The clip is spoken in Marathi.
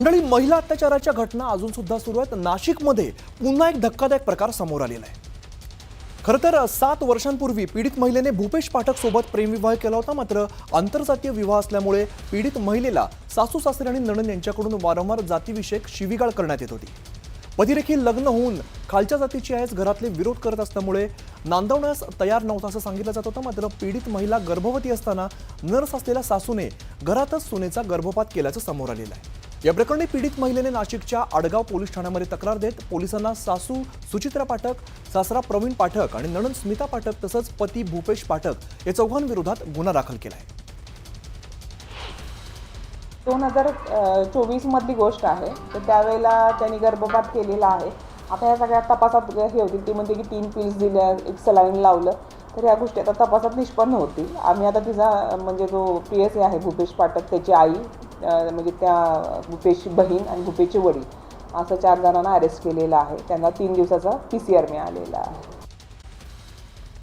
मंडळी, महिला अत्याचाराच्या घटना अजून सुद्धा सुरू आहेत. नाशिकमध्ये पुन्हा एक धक्कादायक प्रकार समोर आलेला आहे. खरं तर 7 वर्षांपूर्वी पीडित महिलेने भूपेश पाठक सोबत प्रेमविवाह केला होता. मात्र आंतरजातीय विवाह असल्यामुळे पीडित महिलेला सासू सासरे आणि नणंद यांच्याकडून वारंवार जातीविषयक शिवीगाळ करण्यात येत होती. पती देखील लग्न होऊन खालच्या जातीची आहेस, घरातले विरोध करत असल्यामुळे नांदवण्यास तयार नव्हता असं सांगितलं जात होतं. मात्र पीडित महिला गर्भवती असताना नर्स असलेल्या सासूने घरातच सुनेचा गर्भपात केल्याचं समोर आलेलं आहे. या प्रकरणी पीडित महिलेने नाशिकच्या आडगाव पोलीस ठाण्यामध्ये तक्रार देत पोलिसांना सासू सुचित्रा पाठक, सासरा प्रवीण पाठक आणि नणंद स्मिता पाठक तसंच पती भूपेश पाठक या चौघांविरोधात गुन्हा दाखल केला आहे. 2024 मधली गोष्ट आहे. तर त्यावेळेला त्यांनी गर्भपात केलेला आहे. आता ह्या सगळ्या तपासात हे होतील ती म्हणते की 3 पिल्स दिल्या, एक सलाईन लावलं, तर ह्या गोष्टी आता तपासात निष्पन्न होतील. आम्ही आता तिचा म्हणजे जो PSA आहे भूपेश पाठक, त्याची आई म्हणजे त्या भूपेशची बहीण आणि भूपेशचे वडील असं 4 जणांना अरेस्ट केलेलं आहे. त्यांना 3 दिवसाचा PCR मिळालेला आहे.